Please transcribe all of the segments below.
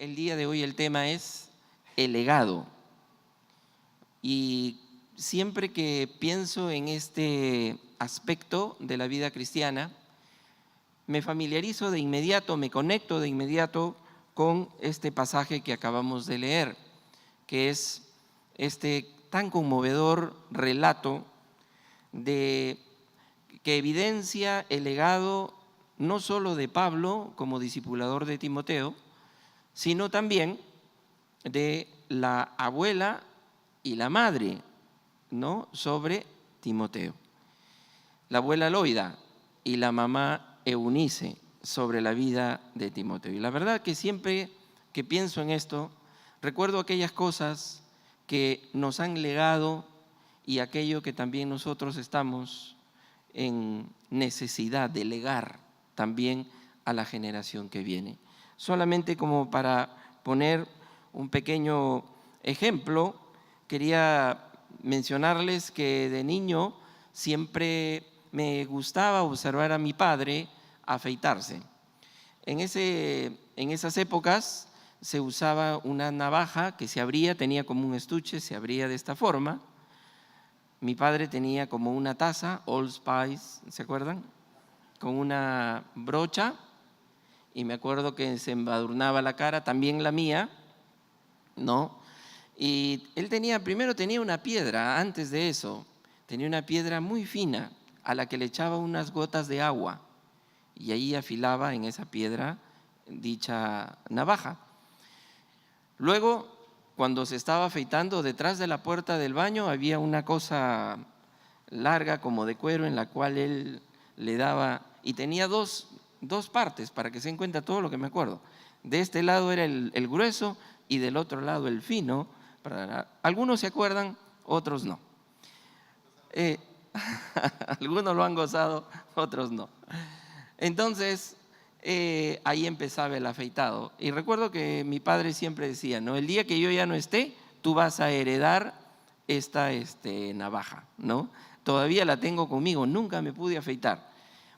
El día de hoy el tema es el legado. Y siempre que pienso en este aspecto de la vida cristiana, me familiarizo de inmediato, me conecto de inmediato con este pasaje que acabamos de leer, que es este tan conmovedor relato que evidencia el legado no solo de Pablo como discipulador de Timoteo, sino también de la abuela y la madre, ¿no?, sobre Timoteo. La abuela Loida y la mamá Eunice sobre la vida de Timoteo. Y la verdad que siempre que pienso en esto, recuerdo aquellas cosas que nos han legado y aquello que también nosotros estamos en necesidad de legar también a la generación que viene. Solamente como para poner un pequeño ejemplo, quería mencionarles que de niño siempre me gustaba observar a mi padre afeitarse. En esas épocas se usaba una navaja que se abría, tenía como un estuche, se abría de esta forma. Mi padre tenía como una taza, Old Spice, ¿se acuerdan?, con una brocha, y me acuerdo que se embadurnaba la cara, también la mía, ¿no? Y él primero tenía una piedra, antes de eso, tenía una piedra muy fina a la que le echaba unas gotas de agua y ahí afilaba en esa piedra dicha navaja. Luego, cuando se estaba afeitando, detrás de la puerta del baño había una cosa larga como de cuero en la cual él le daba, y tenía dos partes para que se den cuenta todo lo que me acuerdo. De este lado era el grueso y del otro lado el fino. Algunos se acuerdan, otros no. Algunos lo han gozado, otros no. Entonces, ahí empezaba el afeitado. Y recuerdo que mi padre siempre decía, ¿no?, el día que yo ya no esté, tú vas a heredar esta navaja, ¿no? Todavía la tengo conmigo, nunca me pude afeitar,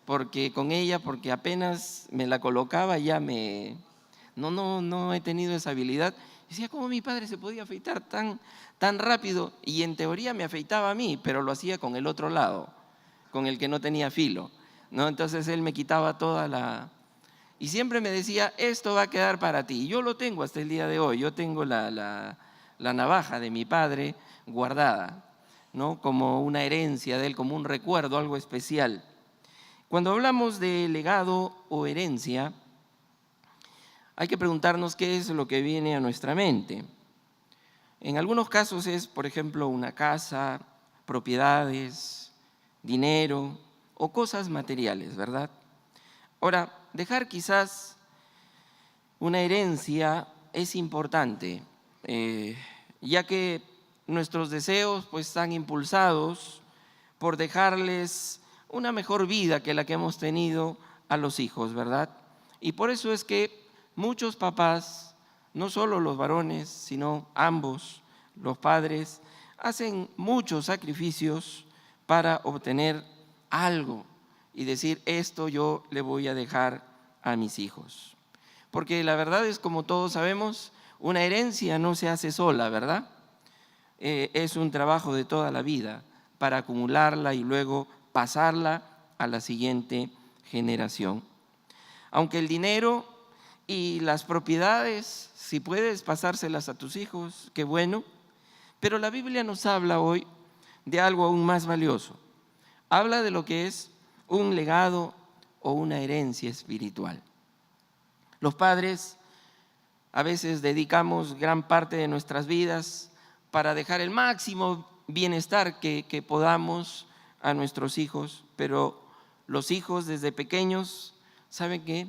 porque apenas me la colocaba ya no he tenido esa habilidad. Decía, ¿cómo mi padre se podía afeitar tan rápido? Y en teoría me afeitaba a mí, pero lo hacía con el otro lado, con el que no tenía filo, ¿no? Entonces él me quitaba y siempre me decía, esto va a quedar para ti. Y yo lo tengo hasta el día de hoy. Yo tengo la navaja de mi padre guardada, ¿no?, como una herencia de él, como un recuerdo, algo especial. Cuando hablamos de legado o herencia, hay que preguntarnos qué es lo que viene a nuestra mente. En algunos casos es, por ejemplo, una casa, propiedades, dinero o cosas materiales, ¿verdad? Ahora, dejar quizás una herencia es importante, ya que nuestros deseos pues están impulsados por dejarles una mejor vida que la que hemos tenido a los hijos, ¿verdad? Y por eso es que muchos papás, no solo los varones, sino ambos, los padres, hacen muchos sacrificios para obtener algo y decir, esto yo le voy a dejar a mis hijos. Porque la verdad es, como todos sabemos, una herencia no se hace sola, ¿verdad? Es un trabajo de toda la vida para acumularla y luego pasarla a la siguiente generación. Aunque el dinero y las propiedades, si puedes pasárselas a tus hijos, qué bueno, pero la Biblia nos habla hoy de algo aún más valioso. Habla de lo que es un legado o una herencia espiritual. Los padres a veces dedicamos gran parte de nuestras vidas para dejar el máximo bienestar que podamos a nuestros hijos, pero los hijos desde pequeños, ¿saben qué?,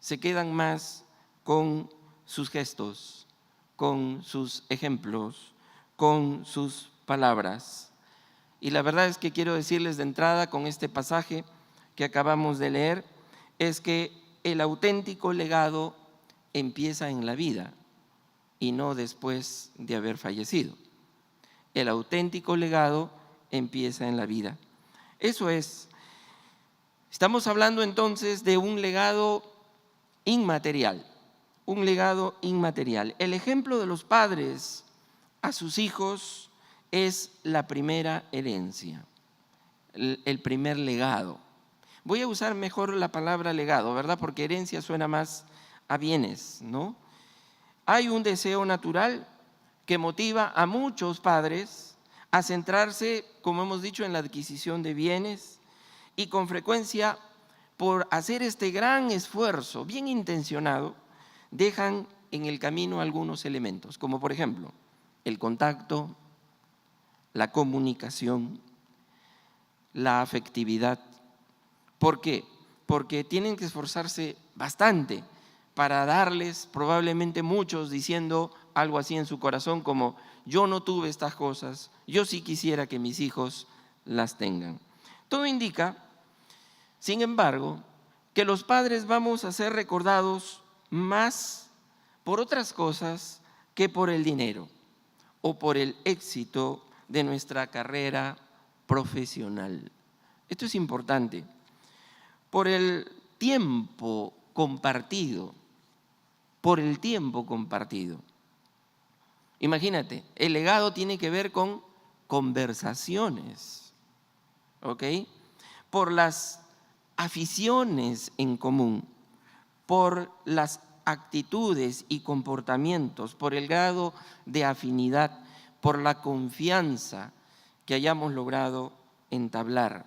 se quedan más con sus gestos, con sus ejemplos, con sus palabras. Y la verdad es que quiero decirles de entrada con este pasaje que acabamos de leer, es que el auténtico legado empieza en la vida y no después de haber fallecido. El auténtico legado empieza en la vida. Eso es, estamos hablando entonces de un legado inmaterial, un legado inmaterial. El ejemplo de los padres a sus hijos es la primera herencia, el primer legado. Voy a usar mejor la palabra legado, ¿verdad? Porque herencia suena más a bienes, ¿no? Hay un deseo natural que motiva a muchos padres a centrarse, como hemos dicho, en la adquisición de bienes, y con frecuencia, por hacer este gran esfuerzo bien intencionado, dejan en el camino algunos elementos, como por ejemplo el contacto, la comunicación, la afectividad. ¿Por qué? Porque tienen que esforzarse bastante para darles, probablemente muchos diciendo algo así en su corazón como: yo no tuve estas cosas, yo sí quisiera que mis hijos las tengan. Todo indica, sin embargo, que los padres vamos a ser recordados más por otras cosas que por el dinero o por el éxito de nuestra carrera profesional. Esto es importante. Por el tiempo compartido, por el tiempo compartido. Imagínate, el legado tiene que ver con conversaciones, ¿ok? Por las aficiones en común, por las actitudes y comportamientos, por el grado de afinidad, por la confianza que hayamos logrado entablar.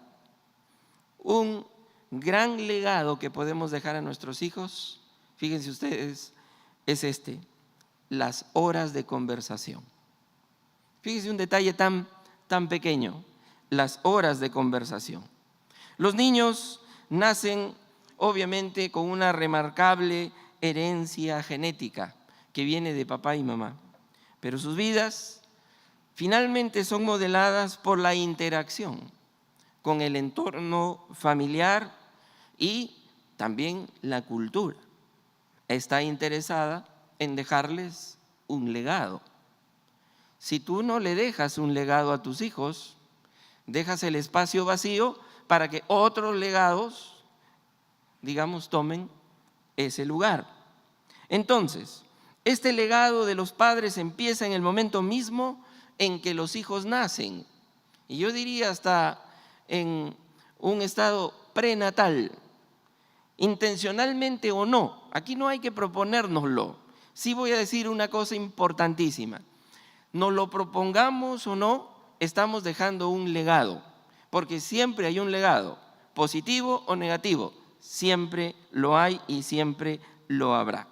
Un gran legado que podemos dejar a nuestros hijos, fíjense ustedes, es las horas de conversación. Fíjense un detalle tan pequeño, las horas de conversación. Los niños nacen obviamente con una remarcable herencia genética que viene de papá y mamá, pero sus vidas finalmente son modeladas por la interacción con el entorno familiar y también la cultura. Está interesada en dejarles un legado. Si tú no le dejas un legado a tus hijos, dejas el espacio vacío para que otros legados, digamos, tomen ese lugar. Entonces, este legado de los padres empieza en el momento mismo en que los hijos nacen. Y yo diría hasta en un estado prenatal, intencionalmente o no. Aquí no hay que proponérnoslo. Sí voy a decir una cosa importantísima. Nos lo propongamos o no, estamos dejando un legado, porque siempre hay un legado, positivo o negativo, siempre lo hay y siempre lo habrá.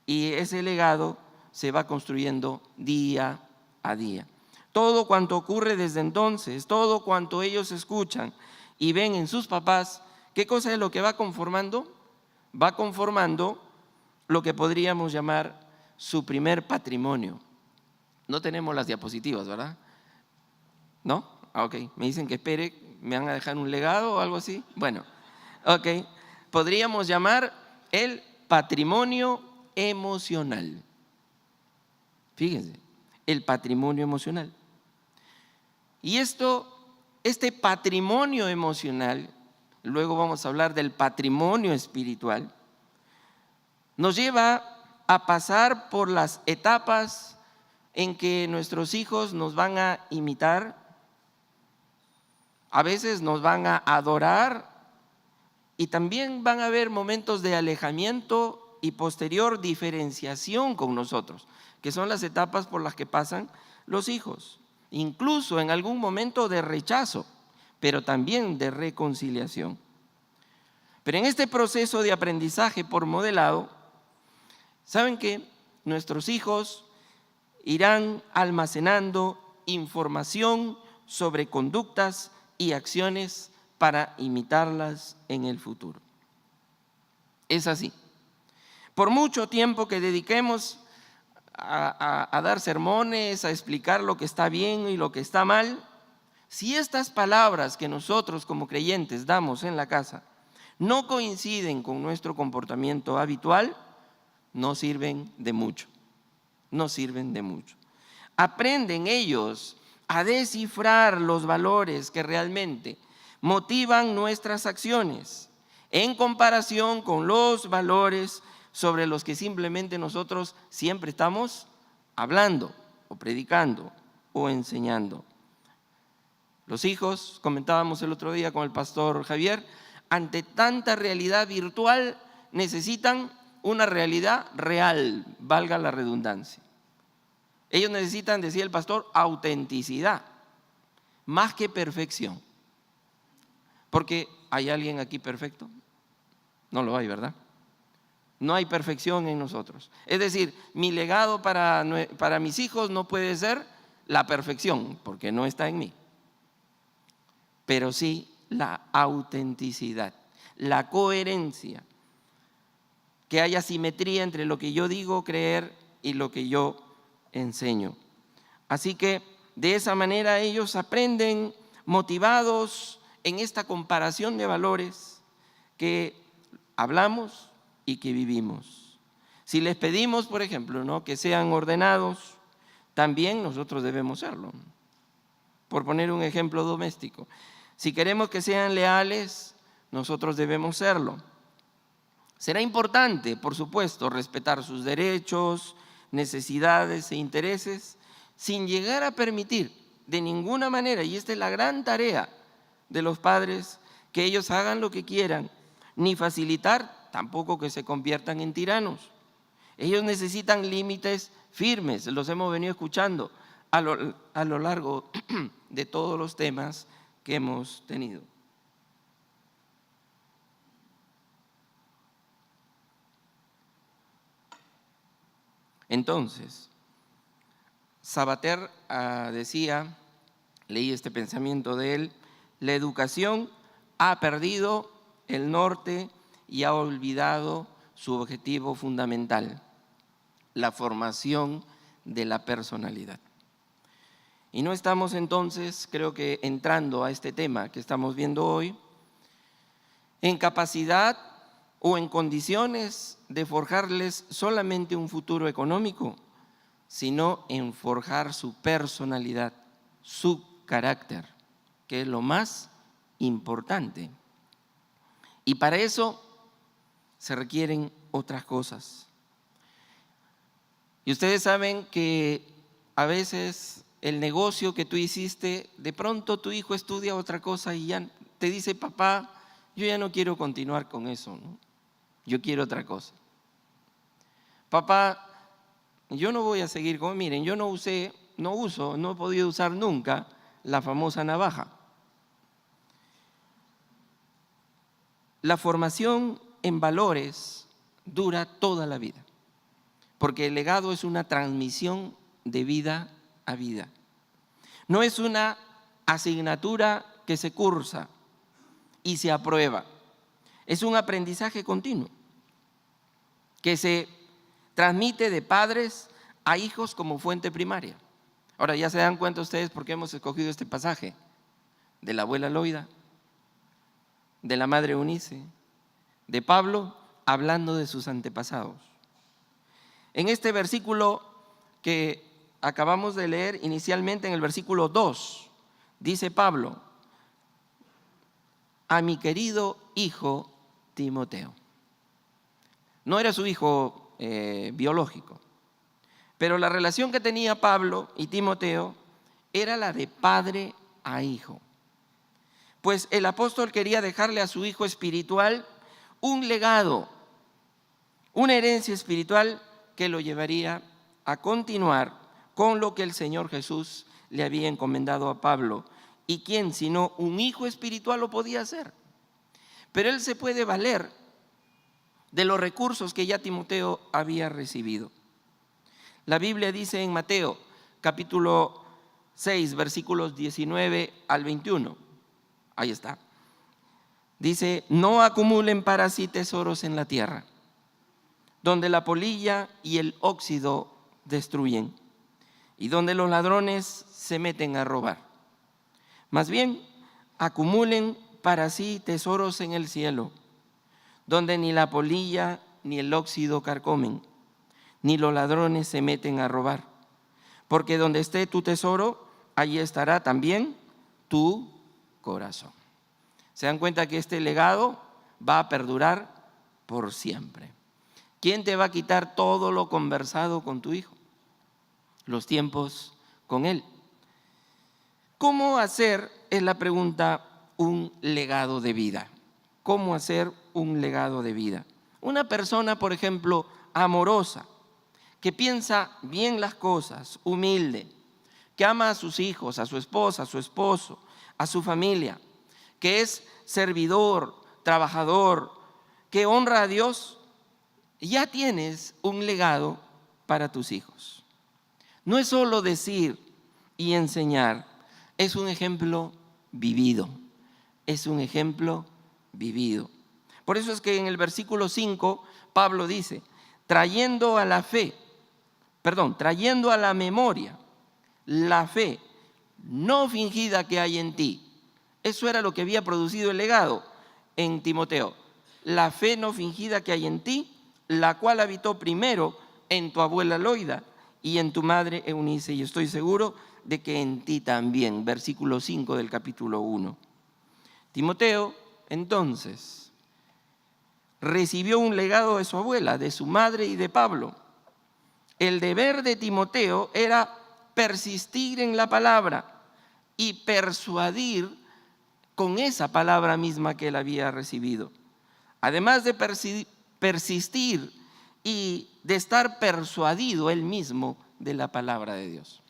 Y ese legado se va construyendo día a día. Todo cuanto ocurre desde entonces, todo cuanto ellos escuchan y ven en sus papás, ¿qué cosa es lo que va conformando? Va conformando lo que podríamos llamar su primer patrimonio. No tenemos las diapositivas, ¿verdad? ¿No? Ok, me dicen que espere, ¿me van a dejar un legado o algo así? Bueno, ok, podríamos llamar el patrimonio emocional. Fíjense, el patrimonio emocional. Y este patrimonio emocional, luego vamos a hablar del patrimonio espiritual, nos lleva a pasar por las etapas en que nuestros hijos nos van a imitar, a veces nos van a adorar y también van a haber momentos de alejamiento y posterior diferenciación con nosotros, que son las etapas por las que pasan los hijos, incluso en algún momento de rechazo, pero también de reconciliación. Pero en este proceso de aprendizaje por modelado, ¿saben qué? Nuestros hijos irán almacenando información sobre conductas y acciones para imitarlas en el futuro. Es así. Por mucho tiempo que dediquemos a dar sermones, a explicar lo que está bien y lo que está mal, si estas palabras que nosotros como creyentes damos en la casa no coinciden con nuestro comportamiento habitual, no sirven de mucho. No sirven de mucho. Aprenden ellos a descifrar los valores que realmente motivan nuestras acciones en comparación con los valores sobre los que simplemente nosotros siempre estamos hablando o predicando o enseñando. Los hijos, comentábamos el otro día con el pastor Javier, ante tanta realidad virtual necesitan una realidad real, valga la redundancia. Ellos necesitan, decía el pastor, autenticidad, más que perfección. Porque ¿hay alguien aquí perfecto? No lo hay, ¿verdad? No hay perfección en nosotros. Es decir, mi legado para mis hijos no puede ser la perfección, porque no está en mí. Pero sí la autenticidad, la coherencia, que haya simetría entre lo que yo digo creer y lo que yo enseño. Así que de esa manera ellos aprenden motivados en esta comparación de valores que hablamos y que vivimos. Si les pedimos, por ejemplo, ¿no?, que sean ordenados, también nosotros debemos serlo. Por poner un ejemplo doméstico, si queremos que sean leales, nosotros debemos serlo. Será importante, por supuesto, respetar sus derechos, necesidades e intereses, sin llegar a permitir de ninguna manera, y esta es la gran tarea de los padres, que ellos hagan lo que quieran, ni facilitar tampoco que se conviertan en tiranos. Ellos necesitan límites firmes, los hemos venido escuchando a lo largo de todos los temas que hemos tenido. Entonces, Sabater decía, leí este pensamiento de él, la educación ha perdido el norte y ha olvidado su objetivo fundamental, la formación de la personalidad. Y no estamos entonces, creo que entrando a este tema que estamos viendo hoy, en capacidad o en condiciones de forjarles solamente un futuro económico, sino en forjar su personalidad, su carácter, que es lo más importante. Y para eso se requieren otras cosas. Y ustedes saben que a veces el negocio que tú hiciste, de pronto tu hijo estudia otra cosa y ya te dice, papá, yo ya no quiero continuar con eso, ¿no? Yo quiero otra cosa. Papá, yo no voy a seguir con, miren, yo no he podido usar nunca la famosa navaja. La formación en valores dura toda la vida, porque el legado es una transmisión de vida a vida. No es una asignatura que se cursa y se aprueba. Es un aprendizaje continuo que se transmite de padres a hijos como fuente primaria. Ahora ya se dan cuenta ustedes por qué hemos escogido este pasaje de la abuela Loida, de la madre Eunice, de Pablo hablando de sus antepasados. En este versículo que acabamos de leer, inicialmente en el versículo 2, dice Pablo, a mi querido hijo Timoteo. No era su hijo biológico, pero la relación que tenía Pablo y Timoteo era la de padre a hijo. Pues el apóstol quería dejarle a su hijo espiritual un legado, una herencia espiritual que lo llevaría a continuar con lo que el Señor Jesús le había encomendado a Pablo. ¿Y quién sino un hijo espiritual lo podía hacer? Pero él se puede valer de los recursos que ya Timoteo había recibido. La Biblia dice en Mateo capítulo 6, versículos 19 al 21. Ahí está. Dice, no acumulen para sí tesoros en la tierra, donde la polilla y el óxido destruyen, y donde los ladrones se meten a robar. Más bien, acumulen para sí tesoros en el cielo, donde ni la polilla ni el óxido carcomen, ni los ladrones se meten a robar. Porque donde esté tu tesoro, allí estará también tu corazón. ¿Se dan cuenta que este legado va a perdurar por siempre? ¿Quién te va a quitar todo lo conversado con tu hijo? Los tiempos con él. ¿Cómo hacer, es la pregunta, un legado de vida? ¿Cómo hacer un legado de vida? Una persona, por ejemplo, amorosa, que piensa bien las cosas, humilde, que ama a sus hijos, a su esposa, a su esposo, a su familia, que es servidor, trabajador, que honra a Dios, ya tienes un legado para tus hijos. No es solo decir y enseñar, es un ejemplo vivido. Es un ejemplo vivido. Por eso es que en el versículo 5, Pablo dice, trayendo a la memoria, la fe no fingida que hay en ti. Eso era lo que había producido el legado en Timoteo. La fe no fingida que hay en ti, la cual habitó primero en tu abuela Loida y en tu madre Eunice, y estoy seguro de que en ti también. Versículo 5 del capítulo 1. Timoteo, entonces, recibió un legado de su abuela, de su madre y de Pablo. El deber de Timoteo era persistir en la palabra y persuadir con esa palabra misma que él había recibido. Además de persistir y de estar persuadido él mismo de la palabra de Dios.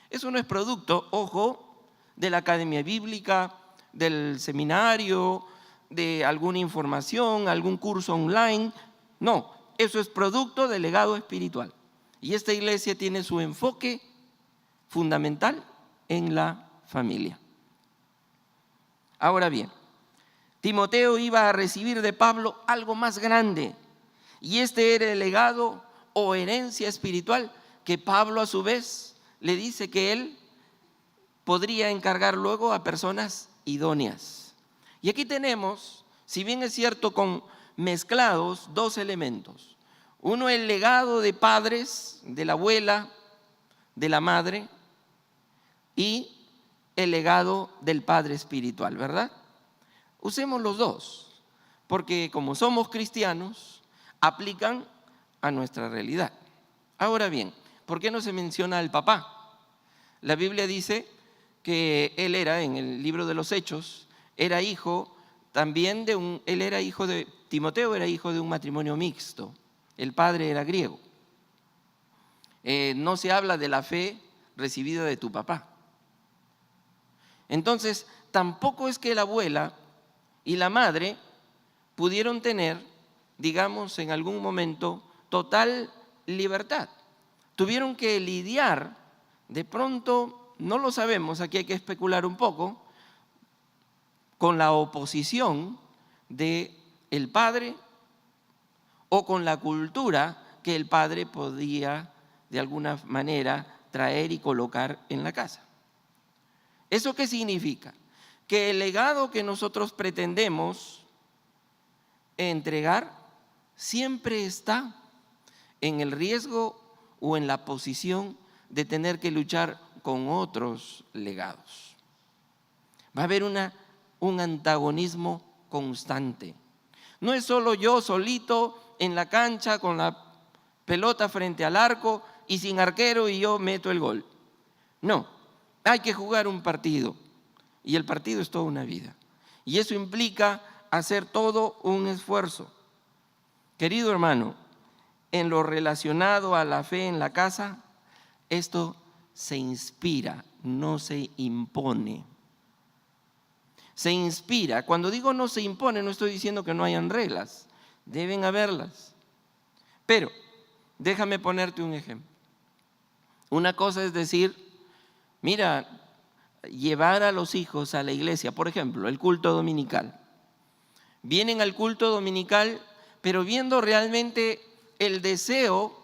Eso no es producto, ojo, de la academia bíblica, del seminario, de alguna información, algún curso online. No, eso es producto del legado espiritual. Y esta iglesia tiene su enfoque fundamental en la familia. Ahora bien, Timoteo iba a recibir de Pablo algo más grande, y este era el legado o herencia espiritual que Pablo a su vez le dice que él podría encargar luego a personas idóneas. Y aquí tenemos, si bien es cierto, con mezclados dos elementos. Uno, el legado de padres, de la abuela, de la madre, y el legado del padre espiritual, ¿verdad? Usemos los dos, porque como somos cristianos, aplican a nuestra realidad. Ahora bien, ¿por qué no se menciona al papá? La Biblia dice que él era, en el libro de los Hechos, era hijo también Timoteo era hijo de un matrimonio mixto. El padre era griego. No se habla de la fe recibida de tu papá. Entonces, tampoco es que la abuela y la madre pudieron tener, digamos, en algún momento, total libertad. Tuvieron que lidiar, de pronto, no lo sabemos, aquí hay que especular un poco, con la oposición del padre o con la cultura que el padre podía, de alguna manera, traer y colocar en la casa. ¿Eso qué significa? Que el legado que nosotros pretendemos entregar siempre está en el riesgo o en la posición de tener que luchar con otros legados. Va a haber un antagonismo constante. No es solo yo solito en la cancha con la pelota frente al arco y sin arquero y yo meto el gol. No, hay que jugar un partido y el partido es toda una vida. Y eso implica hacer todo un esfuerzo. Querido hermano, en lo relacionado a la fe en la casa, esto se inspira, no se impone. Se inspira. Cuando digo no se impone, no estoy diciendo que no hayan reglas, deben haberlas. Pero déjame ponerte un ejemplo. Una cosa es decir, mira, llevar a los hijos a la iglesia, por ejemplo, el culto dominical. Vienen al culto dominical, pero viendo realmente el deseo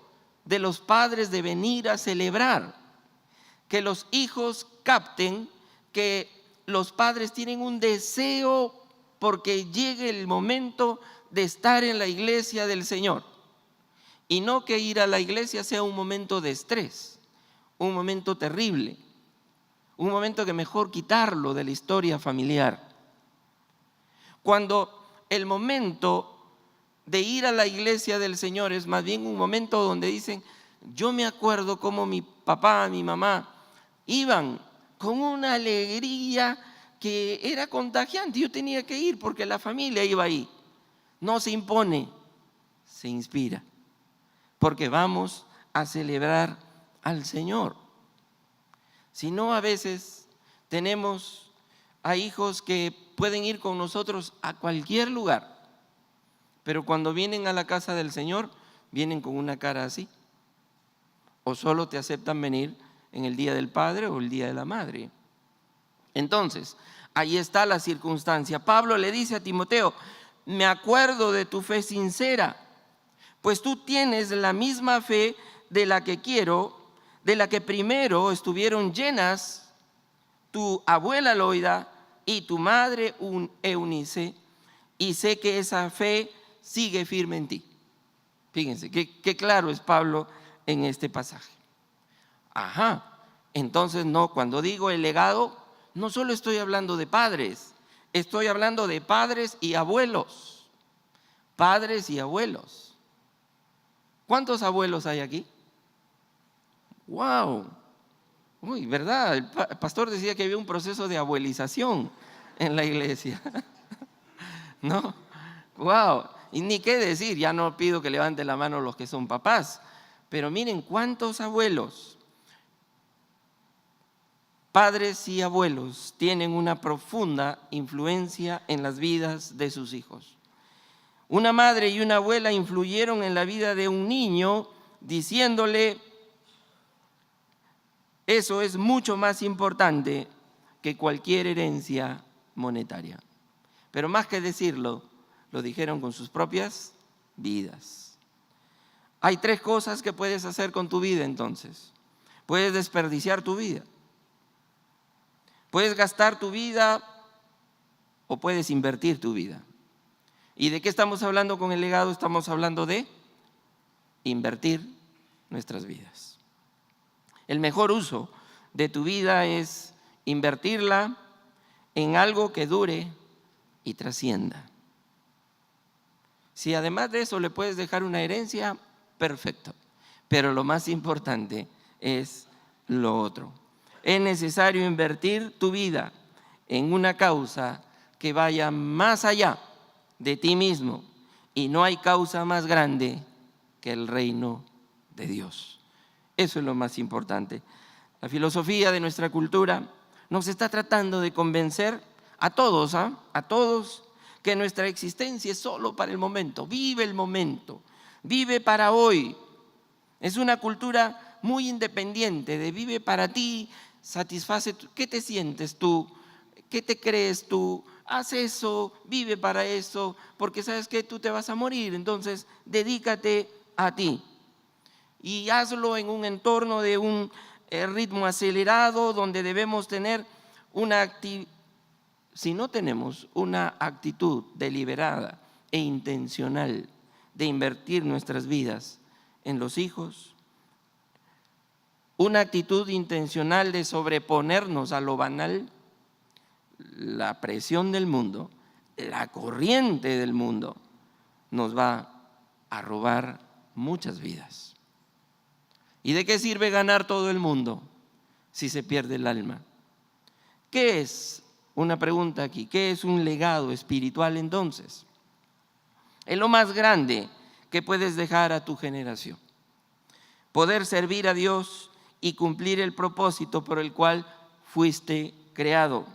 de los padres de venir a celebrar, que los hijos capten que los padres tienen un deseo porque llegue el momento de estar en la iglesia del Señor, y no que ir a la iglesia sea un momento de estrés, un momento terrible, un momento que mejor quitarlo de la historia familiar. Cuando el momento de ir a la iglesia del Señor es más bien un momento donde dicen, yo me acuerdo cómo mi papá, mi mamá iban con una alegría que era contagiante. Yo tenía que ir porque la familia iba ahí. No se impone, se inspira, porque vamos a celebrar al Señor. Si no, a veces tenemos a hijos que pueden ir con nosotros a cualquier lugar, pero cuando vienen a la casa del Señor, vienen con una cara así. O solo te aceptan venir en el día del padre o el día de la madre. Entonces, ahí está la circunstancia. Pablo le dice a Timoteo, me acuerdo de tu fe sincera, pues tú tienes la misma fe de la que quiero, de la que primero estuvieron llenas tu abuela Loida y tu madre Eunice, y sé que esa fe sigue firme en ti. Fíjense, qué claro es Pablo en este pasaje. Entonces no, cuando digo el legado, no solo estoy hablando de padres, estoy hablando de padres y abuelos. Padres y abuelos. ¿Cuántos abuelos hay aquí? ¡Wow! Uy, ¿verdad? El pastor decía que había un proceso de abuelización en la iglesia. ¿No? ¡Wow! Y ni qué decir, ya no pido que levanten la mano los que son papás, pero miren cuántos abuelos. Padres y abuelos tienen una profunda influencia en las vidas de sus hijos. Una madre y una abuela influyeron en la vida de un niño diciéndole, eso es mucho más importante que cualquier herencia monetaria. Pero más que decirlo, lo dijeron con sus propias vidas. Hay 3 cosas que puedes hacer con tu vida entonces. Puedes desperdiciar tu vida. Puedes gastar tu vida o puedes invertir tu vida. ¿Y de qué estamos hablando con el legado? Estamos hablando de invertir nuestras vidas. El mejor uso de tu vida es invertirla en algo que dure y trascienda. Si además de eso le puedes dejar una herencia, perfecto. Pero lo más importante es lo otro. Es necesario invertir tu vida en una causa que vaya más allá de ti mismo. Y no hay causa más grande que el reino de Dios. Eso es lo más importante. La filosofía de nuestra cultura nos está tratando de convencer a todos, que nuestra existencia es solo para el momento. Vive el momento, vive para hoy. Es una cultura muy independiente de vive para ti, satisface. ¿Qué te sientes tú? ¿Qué te crees tú? Haz eso, vive para eso, porque sabes que tú te vas a morir, entonces dedícate a ti. Y hazlo en un entorno de un ritmo acelerado donde debemos tener si no tenemos una actitud deliberada e intencional de invertir nuestras vidas en los hijos, una actitud intencional de sobreponernos a lo banal, la presión del mundo, la corriente del mundo, nos va a robar muchas vidas. ¿Y de qué sirve ganar todo el mundo si se pierde el alma? ¿Qué es? Una pregunta aquí. ¿Qué es un legado espiritual entonces? Es lo más grande que puedes dejar a tu generación. Poder servir a Dios y cumplir el propósito por el cual fuiste creado.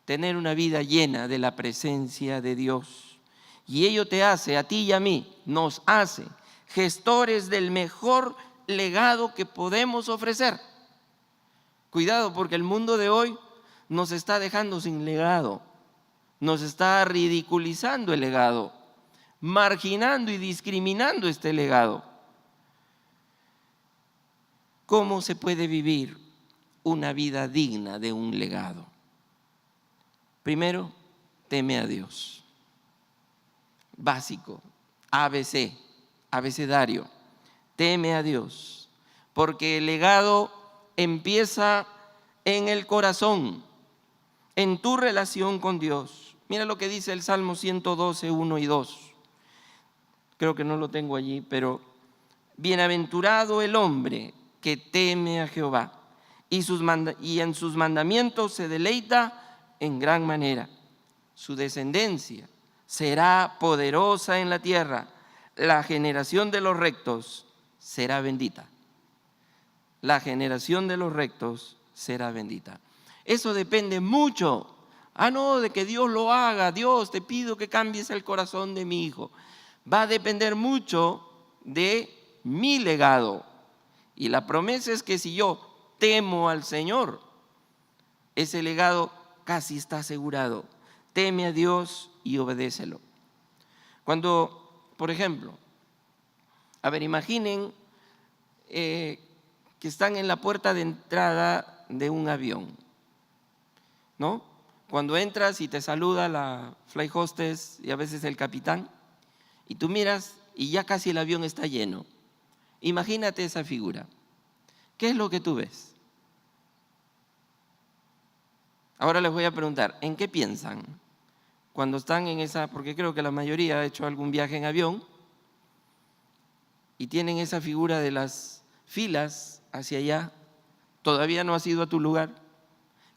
Tener una vida llena de la presencia de Dios. Y ello te hace, a ti y a mí, nos hace gestores del mejor legado que podemos ofrecer. Cuidado, porque el mundo de hoy nos está dejando sin legado, nos está ridiculizando el legado, marginando y discriminando este legado. ¿Cómo se puede vivir una vida digna de un legado? Primero, teme a Dios. Básico, ABC, abecedario. Teme a Dios, porque el legado empieza en el corazón, en tu relación con Dios. Mira lo que dice el Salmo 112, 1 y 2. creo que no lo tengo allí, pero bienaventurado el hombre que teme a Jehová y en sus mandamientos se deleita en gran manera. Su descendencia será poderosa en la tierra. La generación de los rectos será bendita. La generación de los rectos será bendita. Eso depende mucho. No, de que Dios lo haga. Dios, te pido que cambies el corazón de mi hijo. Va a depender mucho de mi legado. Y la promesa es que si yo temo al Señor, ese legado casi está asegurado. Teme a Dios y obedécelo. Cuando, por ejemplo, imaginen que están en la puerta de entrada de un avión, ¿no? Cuando entras y te saluda la flight hostess y a veces el capitán, y tú miras y ya casi el avión está lleno. Imagínate esa figura. ¿Qué es lo que tú ves? Ahora les voy a preguntar, ¿en qué piensan cuando están en esa? Porque creo que la mayoría ha hecho algún viaje en avión y tienen esa figura de las filas hacia allá. Todavía no has ido a tu lugar.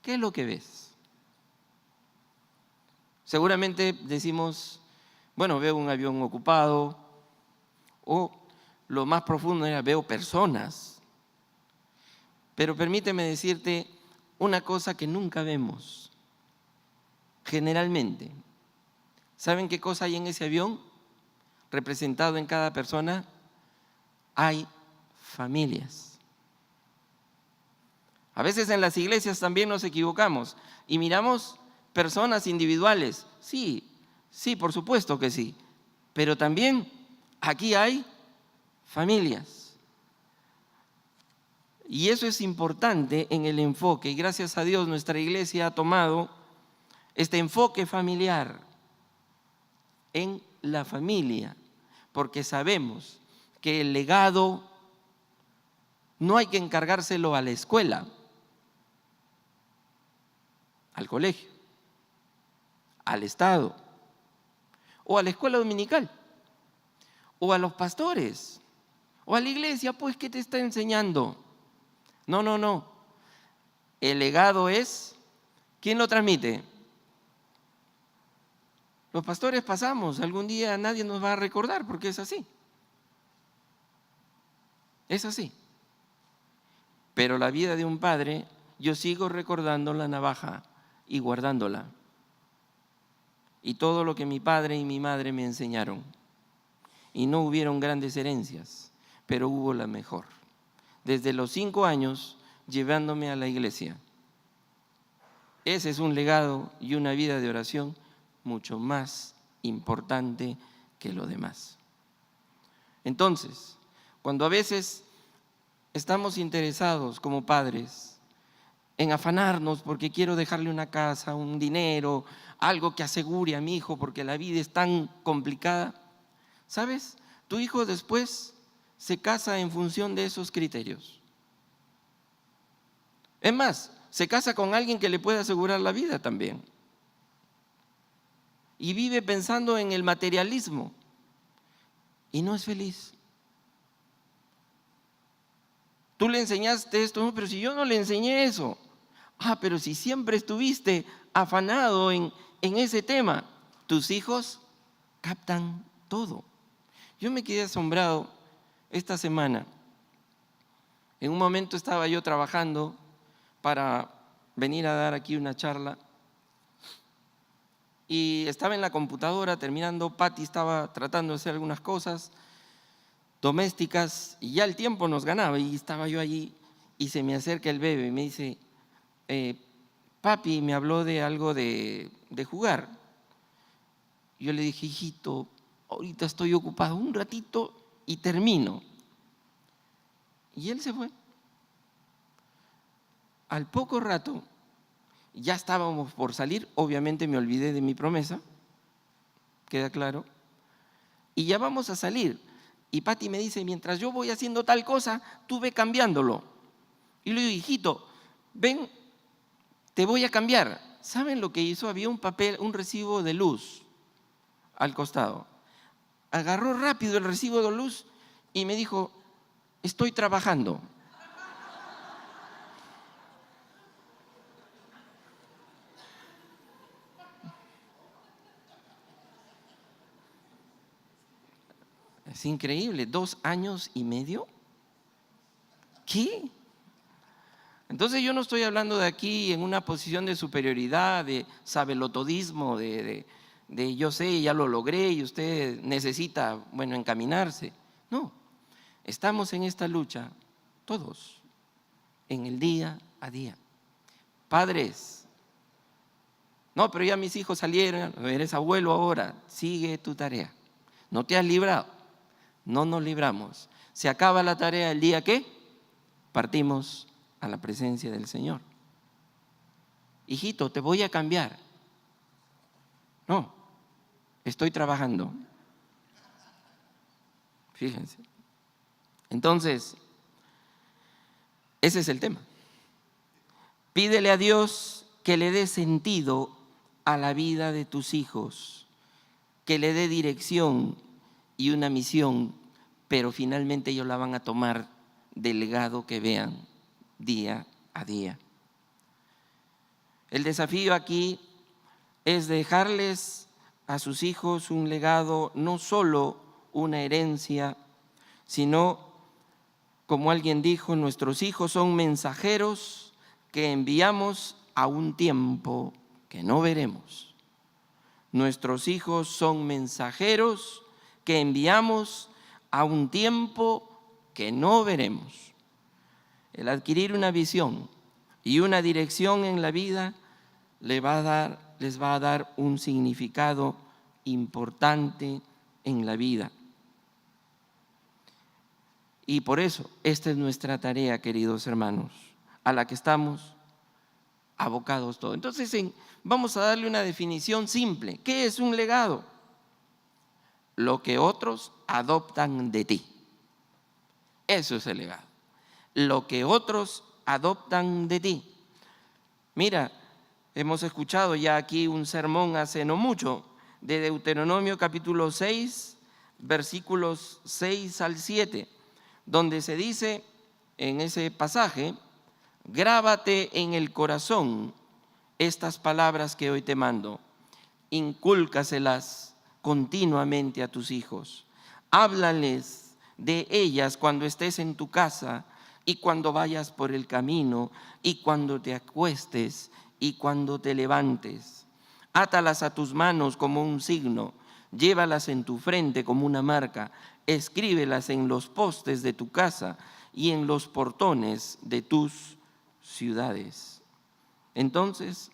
¿Qué es lo que ves? Seguramente decimos, bueno, veo un avión ocupado, o lo más profundo era, veo personas. Pero permíteme decirte una cosa que nunca vemos. Generalmente, ¿saben qué cosa hay en ese avión? Representado en cada persona, hay familias. A veces en las iglesias también nos equivocamos y miramos personas individuales. Sí, por supuesto que sí. Pero también aquí hay familias. Y eso es importante en el enfoque. Y gracias a Dios nuestra iglesia ha tomado este enfoque familiar en la familia. Porque sabemos que el legado no hay que encargárselo a la escuela, al colegio, al Estado, o a la escuela dominical, o a los pastores, o a la iglesia, pues, ¿qué te está enseñando? No. El legado es, ¿quién lo transmite? Los pastores pasamos, algún día nadie nos va a recordar porque es así. Es así. Pero la vida de un padre, yo sigo recordando la navaja y guardándola. Y todo lo que mi padre y mi madre me enseñaron. Y no hubieron grandes herencias, pero hubo la mejor. Desde los 5 años, llevándome a la iglesia. Ese es un legado y una vida de oración mucho más importante que lo demás. Entonces, cuando a veces estamos interesados como padres en afanarnos porque quiero dejarle una casa, un dinero, algo que asegure a mi hijo porque la vida es tan complicada, ¿sabes? Tu hijo después se casa en función de esos criterios. Es más, se casa con alguien que le puede asegurar la vida también. Y vive pensando en el materialismo y no es feliz. Tú le enseñaste esto, no, pero si yo no le enseñé eso. Pero si siempre estuviste afanado en ese tema, tus hijos captan todo. Yo me quedé asombrado esta semana. En un momento estaba yo trabajando para venir a dar aquí una charla y estaba en la computadora terminando. Patti estaba tratando de hacer algunas cosas domésticas y ya el tiempo nos ganaba y estaba yo allí y se me acerca el bebé y me dice, papi me habló de algo de jugar. Yo le dije, hijito, ahorita estoy ocupado un ratito y termino. Y él se fue. Al poco rato, ya estábamos por salir, obviamente me olvidé de mi promesa, queda claro, y ya vamos a salir. Y Patti me dice, mientras yo voy haciendo tal cosa, tú ve cambiándolo. Y le digo, hijito, ven, te voy a cambiar. ¿Saben lo que hizo? Había un papel, un recibo de luz al costado. agarró rápido el recibo de luz y me dijo, estoy trabajando. Es increíble, 2 años y medio. ¿Qué? Entonces yo no estoy hablando de aquí en una posición de superioridad, de sabelotodismo, de yo sé, ya lo logré y usted necesita, bueno, encaminarse. No, estamos en esta lucha todos, en el día a día. Padres, no, pero ya mis hijos salieron, eres abuelo ahora, sigue tu tarea. No te has librado, no nos libramos. Se acaba la tarea el día que partimos a la presencia del Señor. Hijito, te voy a cambiar. No, estoy trabajando. Fíjense. Entonces, ese es el tema. Pídele a Dios que le dé sentido a la vida de tus hijos, que le dé dirección y una misión, pero finalmente ellos la van a tomar del legado que vean día a día. El desafío aquí es dejarles a sus hijos un legado, no solo una herencia, sino, como alguien dijo, nuestros hijos son mensajeros que enviamos a un tiempo que no veremos. Nuestros hijos son mensajeros que enviamos a un tiempo que no veremos. El adquirir una visión y una dirección en la vida les va a dar un significado importante en la vida. Y por eso, esta es nuestra tarea, queridos hermanos, a la que estamos abocados todos. Entonces, vamos a darle una definición simple. ¿Qué es un legado? Lo que otros adoptan de ti. Eso es el legado. Lo que otros adoptan de ti. Mira, hemos escuchado ya aquí un sermón hace no mucho de Deuteronomio capítulo 6, versículos 6 al 7, donde se dice en ese pasaje, grábate en el corazón estas palabras que hoy te mando, incúlcaselas continuamente a tus hijos, háblales de ellas cuando estés en tu casa y cuando vayas por el camino y cuando te acuestes y cuando te levantes. Átalas a tus manos como un signo, llévalas en tu frente como una marca, escríbelas en los postes de tu casa y en los portones de tus ciudades. Entonces,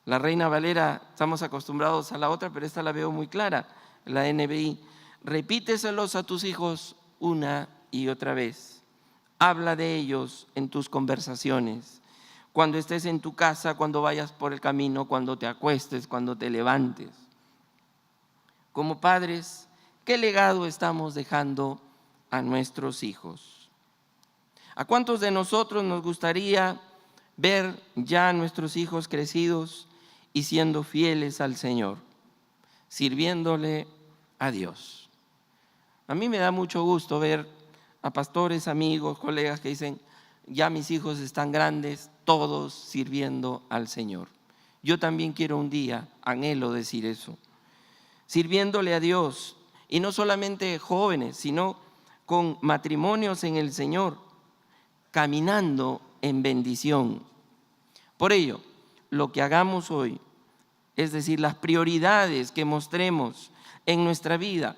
la Reina Valera, estamos acostumbrados a la otra, pero esta la veo muy clara, la NBI. Repíteselos a tus hijos una y otra vez. Habla de ellos en tus conversaciones. Cuando estés en tu casa, cuando vayas por el camino, cuando te acuestes, cuando te levantes. Como padres, ¿qué legado estamos dejando a nuestros hijos? ¿A cuántos de nosotros nos gustaría ver ya a nuestros hijos crecidos y siendo fieles al Señor, sirviéndole a Dios? A mí me da mucho gusto ver a pastores, amigos, colegas que dicen, ya mis hijos están grandes, todos sirviendo al Señor. Yo también quiero un día, anhelo decir eso, sirviéndole a Dios, y no solamente jóvenes, sino con matrimonios en el Señor, caminando en bendición. Por ello, lo que hagamos hoy, es decir, las prioridades que mostremos en nuestra vida,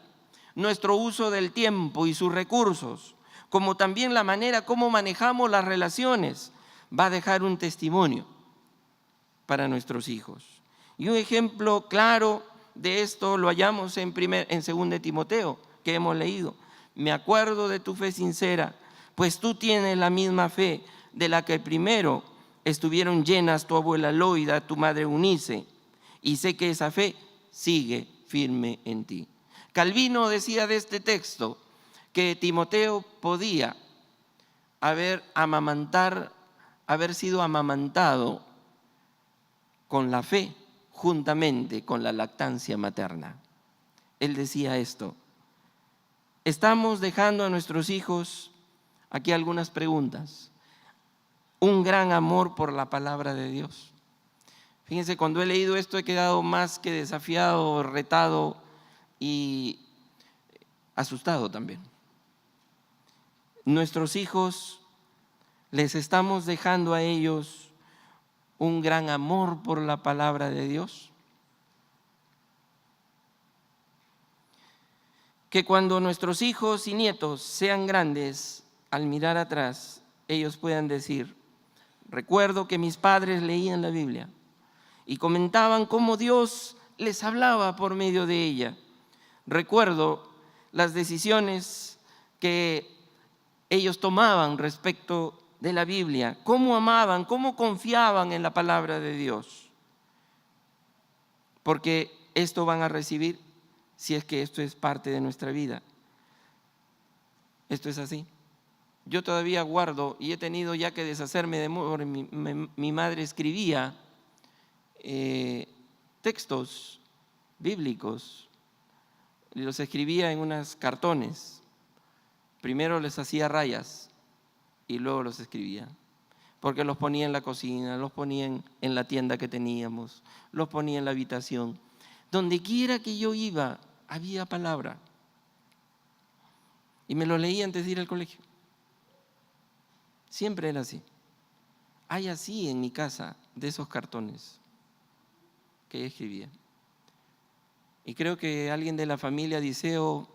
nuestro uso del tiempo y sus recursos, como también la manera como manejamos las relaciones, va a dejar un testimonio para nuestros hijos. Y un ejemplo claro de esto lo hallamos en 2 Timoteo, que hemos leído. Me acuerdo de tu fe sincera, pues tú tienes la misma fe de la que primero estuvieron llenas tu abuela Loida, tu madre Eunice, y sé que esa fe sigue firme en ti. Calvino decía de este texto que Timoteo podía haber sido amamantado con la fe juntamente con la lactancia materna. él decía esto: estamos dejando a nuestros hijos, aquí algunas preguntas, un gran amor por la palabra de Dios. Fíjense, cuando he leído esto he quedado más que desafiado, retado y asustado también. Nuestros hijos, les estamos dejando a ellos un gran amor por la palabra de Dios. Que cuando nuestros hijos y nietos sean grandes, al mirar atrás, ellos puedan decir: recuerdo que mis padres leían la Biblia y comentaban cómo Dios les hablaba por medio de ella. Recuerdo las decisiones que ellos tomaban respecto de la Biblia, cómo amaban, cómo confiaban en la palabra de Dios. Porque esto van a recibir si es que esto es parte de nuestra vida. Esto es así. Yo todavía guardo y he tenido ya que deshacerme de mi madre escribía textos bíblicos, y los escribía en unos cartones. Primero les hacía rayas y luego los escribía, porque los ponía en la cocina, los ponía en la tienda que teníamos, los ponía en la habitación. Donde quiera que yo iba, había palabra. Y me lo leía antes de ir al colegio. Siempre era así. Hay así en mi casa, de esos cartones que ella escribía. Y creo que alguien de la familia Diceo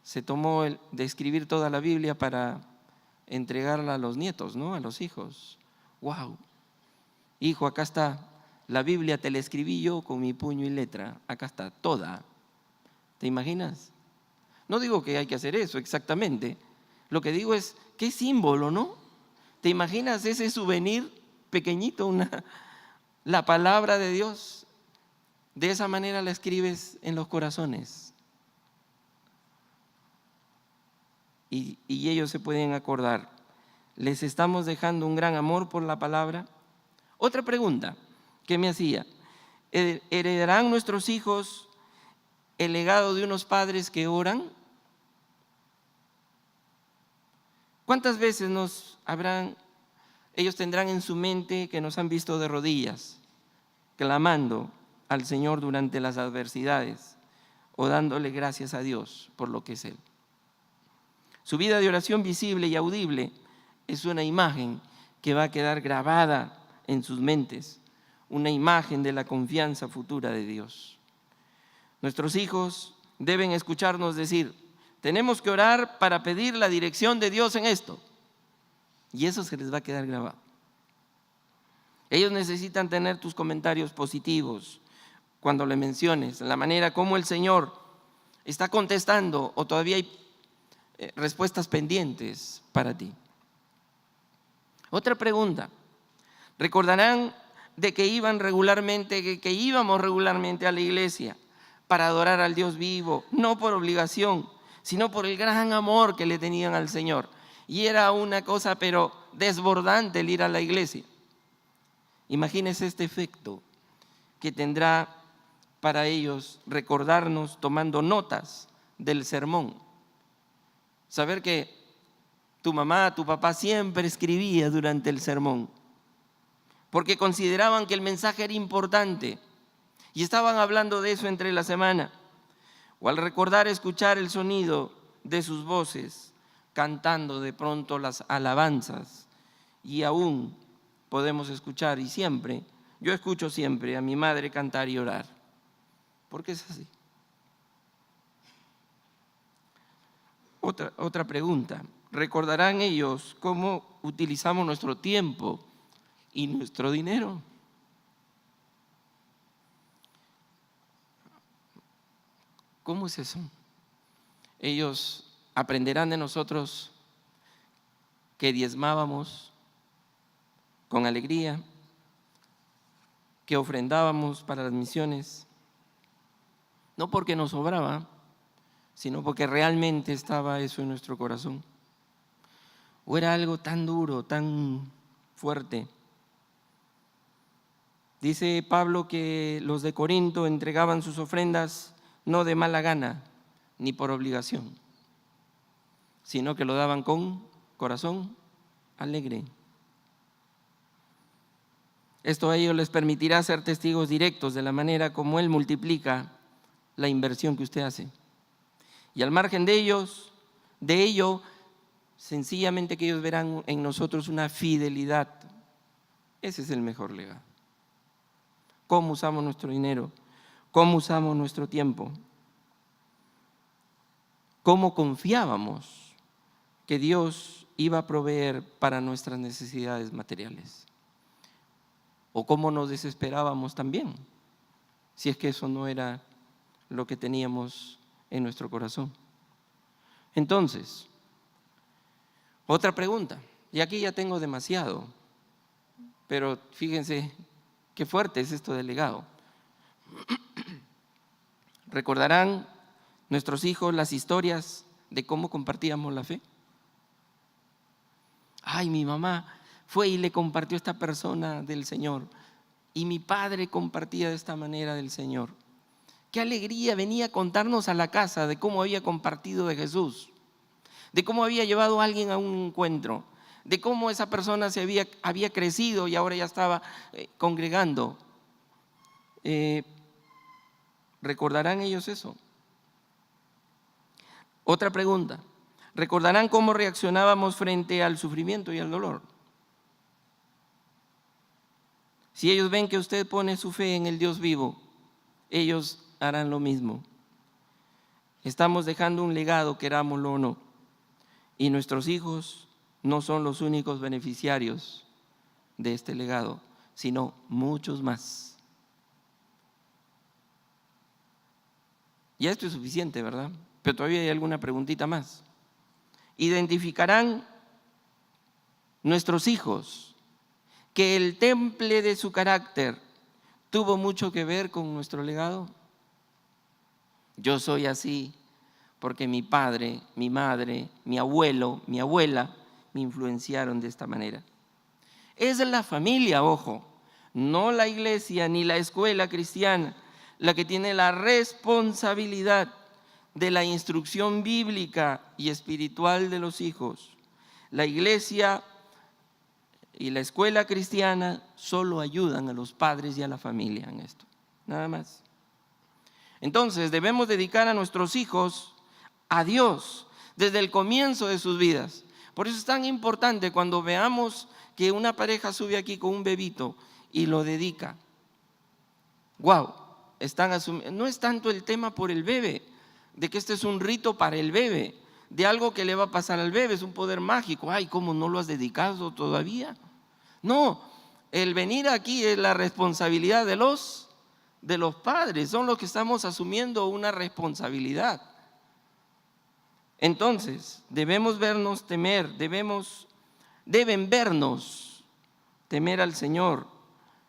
se tomó de escribir toda la Biblia para entregarla a los nietos, ¿no? A los hijos. ¡Wow! Hijo, acá está. La Biblia te la escribí yo con mi puño y letra. Acá está, toda. ¿Te imaginas? No digo que hay que hacer eso exactamente. Lo que digo es, qué símbolo, ¿no? ¿Te imaginas ese souvenir pequeñito, la palabra de Dios? De esa manera la escribes en los corazones. Y ellos se pueden acordar. ¿Les estamos dejando un gran amor por la palabra? Otra pregunta que me hacía: ¿heredarán nuestros hijos el legado de unos padres que oran? ¿Cuántas veces ellos tendrán en su mente que nos han visto de rodillas, clamando al Señor durante las adversidades o dándole gracias a Dios por lo que es Él? Su vida de oración visible y audible es una imagen que va a quedar grabada en sus mentes, una imagen de la confianza futura de Dios. Nuestros hijos deben escucharnos decir: tenemos que orar para pedir la dirección de Dios en esto. Y eso se les va a quedar grabado. Ellos necesitan tener tus comentarios positivos cuando le menciones, la manera como el Señor está contestando o todavía hay respuestas pendientes para ti. Otra pregunta: ¿recordarán de que íbamos regularmente a la iglesia para adorar al Dios vivo, no por obligación, sino por el gran amor que le tenían al Señor? Y era una cosa pero desbordante el ir a la iglesia. Imagínense este efecto que tendrá para ellos recordarnos tomando notas del sermón. Saber que tu mamá, tu papá siempre escribía durante el sermón, porque consideraban que el mensaje era importante y estaban hablando de eso entre la semana. O al recordar escuchar el sonido de sus voces, cantando de pronto las alabanzas, y aún podemos escuchar, y siempre, yo escucho siempre a mi madre cantar y orar, porque es así. Otra pregunta: ¿recordarán ellos cómo utilizamos nuestro tiempo y nuestro dinero? ¿Cómo es eso? Ellos aprenderán de nosotros que diezmábamos con alegría, que ofrendábamos para las misiones, no porque nos sobraba, sino porque realmente estaba eso en nuestro corazón. ¿O era algo tan duro, tan fuerte? Dice Pablo que los de Corinto entregaban sus ofrendas no de mala gana ni por obligación, sino que lo daban con corazón alegre. Esto a ellos les permitirá ser testigos directos de la manera como Él multiplica la inversión que usted hace. Y al margen de ello, sencillamente que ellos verán en nosotros una fidelidad. Ese es el mejor legado. ¿Cómo usamos nuestro dinero? ¿Cómo usamos nuestro tiempo? ¿Cómo confiábamos que Dios iba a proveer para nuestras necesidades materiales? ¿O cómo nos desesperábamos también, si es que eso no era lo que teníamos en nuestro corazón? Entonces, otra pregunta, y aquí ya tengo demasiado, pero fíjense qué fuerte es esto del legado. ¿Recordarán nuestros hijos las historias de cómo compartíamos la fe? Ay, mi mamá fue y le compartió a esta persona del Señor, y mi padre compartía de esta manera del Señor. Qué alegría, venía a contarnos a la casa de cómo había compartido de Jesús, de cómo había llevado a alguien a un encuentro, de cómo esa persona había crecido y ahora ya estaba congregando. ¿Recordarán ellos eso? Otra pregunta, ¿recordarán cómo reaccionábamos frente al sufrimiento y al dolor? Si ellos ven que usted pone su fe en el Dios vivo, ellos harán lo mismo. Estamos dejando un legado, querámoslo o no, y nuestros hijos no son los únicos beneficiarios de este legado, sino muchos más. Ya esto es suficiente, ¿verdad? Pero todavía hay alguna preguntita más. ¿Identificarán nuestros hijos que el temple de su carácter tuvo mucho que ver con nuestro legado? Yo soy así porque mi padre, mi madre, mi abuelo, mi abuela me influenciaron de esta manera. Es la familia, ojo, no la iglesia ni la escuela cristiana la que tiene la responsabilidad de la instrucción bíblica y espiritual de los hijos. La iglesia y la escuela cristiana solo ayudan a los padres y a la familia en esto, nada más. Entonces debemos dedicar a nuestros hijos a Dios desde el comienzo de sus vidas. Por eso es tan importante cuando veamos que una pareja sube aquí con un bebito y lo dedica. ¡Wow! No es tanto el tema por el bebé, de que este es un rito para el bebé, de algo que le va a pasar al bebé, es un poder mágico. Ay, ¿cómo no lo has dedicado todavía? No, el venir aquí es la responsabilidad de los padres, son los que estamos asumiendo una responsabilidad. Entonces, debemos vernos temer, deben vernos temer al Señor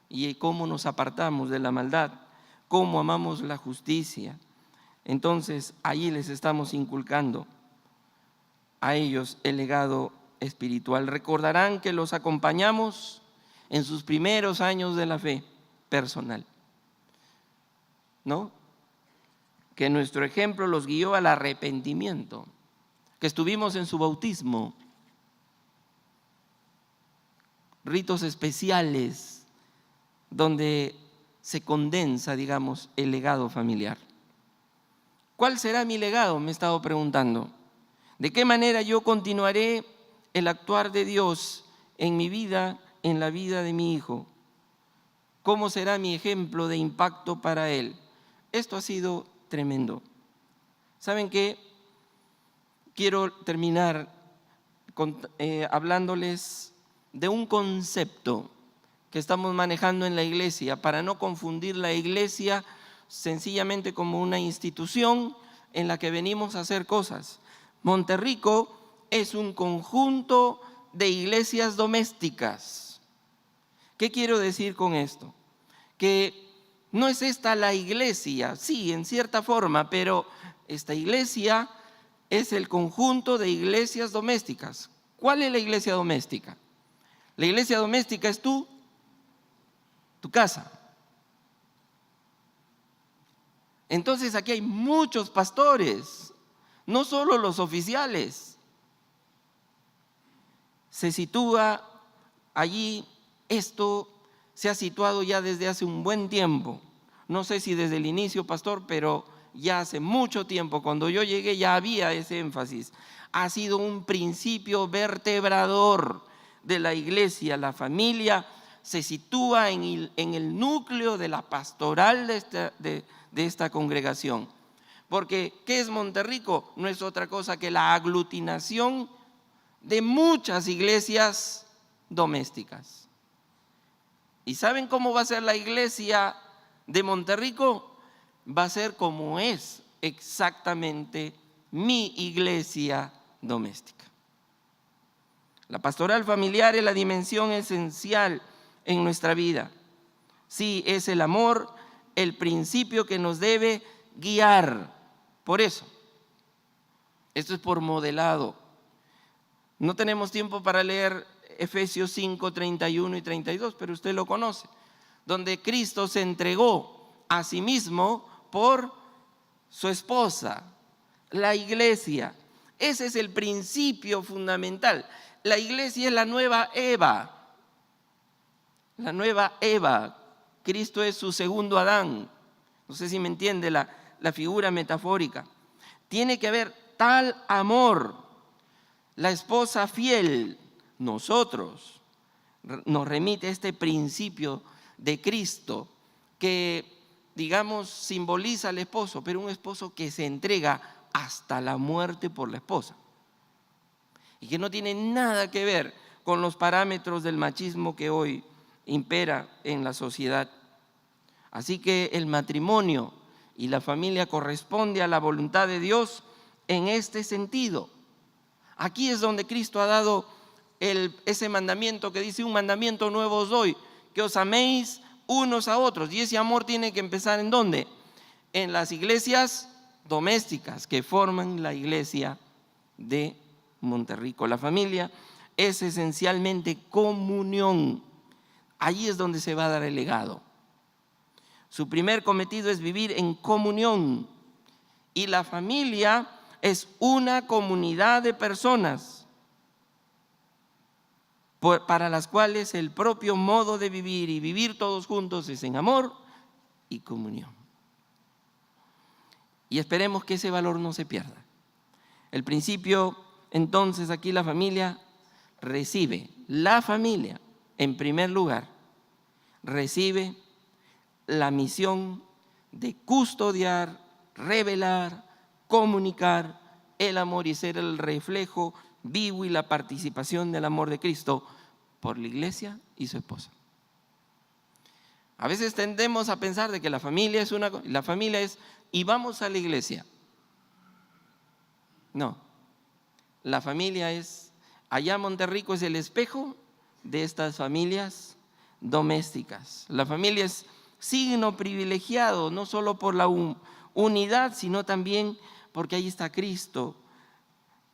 y cómo nos apartamos de la maldad, cómo amamos la justicia. Entonces, allí les estamos inculcando a ellos el legado espiritual. Recordarán que los acompañamos en sus primeros años de la fe personal, ¿no? Que nuestro ejemplo los guió al arrepentimiento, que estuvimos en su bautismo, ritos especiales donde se condensa, digamos, el legado familiar. ¿Cuál será mi legado? Me he estado preguntando. ¿De qué manera yo continuaré el actuar de Dios en mi vida, en la vida de mi hijo? ¿Cómo será mi ejemplo de impacto para él? Esto ha sido tremendo. ¿Saben qué? Quiero terminar hablándoles de un concepto que estamos manejando en la iglesia para no confundir la iglesia sencillamente como una institución en la que venimos a hacer cosas. Monterrico es un conjunto de iglesias domésticas. ¿Qué quiero decir con esto? Que no es esta la iglesia, sí, en cierta forma, pero esta iglesia es el conjunto de iglesias domésticas. ¿Cuál es la iglesia doméstica? La iglesia doméstica es tu casa. Entonces aquí hay muchos pastores, no solo los oficiales. Se sitúa allí, esto se ha situado ya desde hace un buen tiempo. No sé si desde el inicio, pastor, pero ya hace mucho tiempo, cuando yo llegué ya había ese énfasis. Ha sido un principio vertebrador de la iglesia. La familia se sitúa en el núcleo de la pastoral de esta congregación. Porque, ¿qué es Monterrico? No es otra cosa que la aglutinación de muchas iglesias domésticas. ¿Y saben cómo va a ser la iglesia de Monterrico? Va a ser como es exactamente mi iglesia doméstica. La pastoral familiar es la dimensión esencial en nuestra vida. Sí, es el amor, el principio que nos debe guiar. Por eso, esto es por modelado. No tenemos tiempo para leer Efesios 5, 31 y 32, pero usted lo conoce, donde Cristo se entregó a sí mismo por su esposa, la iglesia. Ese es el principio fundamental. La iglesia es la nueva Eva. La nueva Eva. Cristo es su segundo Adán. No sé si me entiende la figura metafórica. Tiene que haber tal amor. La esposa fiel, nosotros, nos remite a este principio de Cristo que, digamos, simboliza al esposo, pero un esposo que se entrega hasta la muerte por la esposa y que no tiene nada que ver con los parámetros del machismo que hoy impera en la sociedad. Así que el matrimonio y la familia corresponde a la voluntad de Dios en este sentido. Aquí es donde Cristo ha dado ese mandamiento que dice: un mandamiento nuevo os doy, que os améis unos a otros. Y ese amor tiene que empezar ¿en dónde? En las iglesias domésticas que forman la iglesia de Monterrico. La familia es esencialmente comunión. Allí es donde se va a dar el legado. Su primer cometido es vivir en comunión. Y la familia es una comunidad de personas para las cuales el propio modo de vivir y vivir todos juntos es en amor y comunión. Y esperemos que ese valor no se pierda. El principio, entonces, aquí la familia en primer lugar, recibe la misión de custodiar, revelar, comunicar el amor y ser el reflejo vivo y la participación del amor de Cristo por la iglesia y su esposa. A veces tendemos a pensar de que la familia es y vamos a la iglesia. No, la familia allá Monterrico es el espejo de estas familias domésticas. La familia es signo privilegiado, no solo por la unidad, sino también porque ahí está Cristo.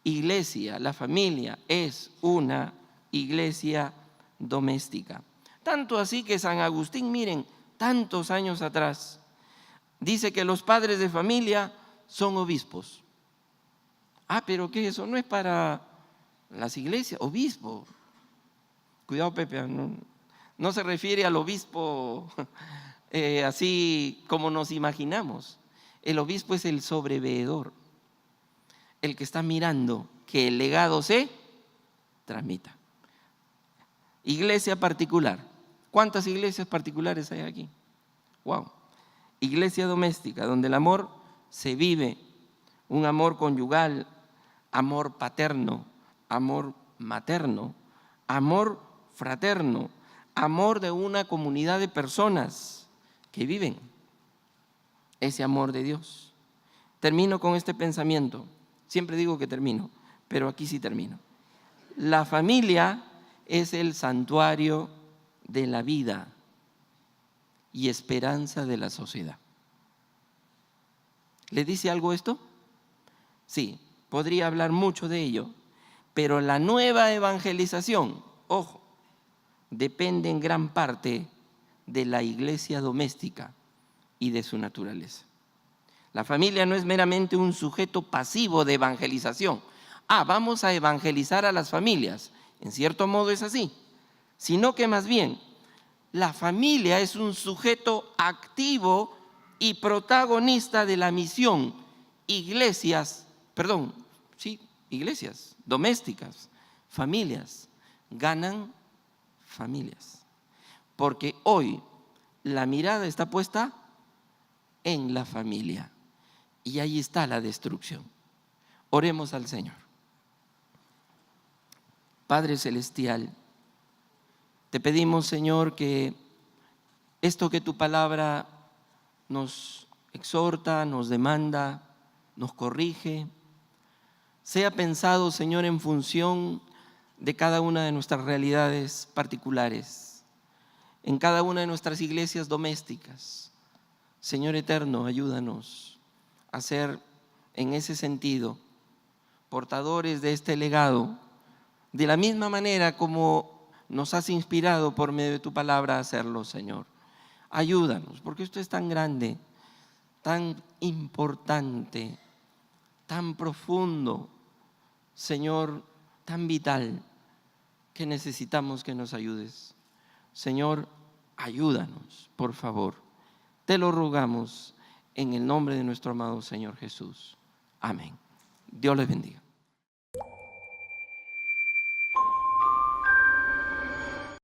Iglesia, la familia es una iglesia doméstica. Tanto así que San Agustín, miren, tantos años atrás, dice que los padres de familia son obispos. Pero ¿qué es eso? No es para las iglesias, obispo. Cuidado, Pepe, no se refiere al obispo así como nos imaginamos. El obispo es el sobreveedor, el que está mirando que el legado se transmita. Iglesia particular. ¿Cuántas iglesias particulares hay aquí? Wow. Iglesia doméstica, donde el amor se vive, un amor conyugal, amor paterno, amor materno, amor fraterno, amor de una comunidad de personas que viven ese amor de Dios. Termino con este pensamiento. Siempre digo que termino, pero aquí sí termino. La familia es el santuario de la vida y esperanza de la sociedad. ¿Le dice algo esto? Sí, podría hablar mucho de ello, pero la nueva evangelización, ojo, depende en gran parte de la iglesia doméstica y de su naturaleza. La familia no es meramente un sujeto pasivo de evangelización. Vamos a evangelizar a las familias. En cierto modo es así. Sino que más bien, la familia es un sujeto activo y protagonista de la misión. Iglesias domésticas, familias, ganan familias. Porque hoy la mirada está puesta en la familia y ahí está la destrucción. Oremos al Señor. Padre Celestial, te pedimos, Señor, que esto que tu palabra nos exhorta, nos demanda, nos corrige, sea pensado, Señor, en función de cada una de nuestras realidades particulares, en cada una de nuestras iglesias domésticas. Señor eterno, ayúdanos a ser en ese sentido portadores de este legado, de la misma manera como nos has inspirado por medio de tu palabra a hacerlo, Señor. Ayúdanos, porque esto es tan grande, tan importante, tan profundo, Señor, tan vital, que necesitamos que nos ayudes. Señor, ayúdanos, por favor. Te lo rogamos en el nombre de nuestro amado Señor Jesús. Amén. Dios les bendiga.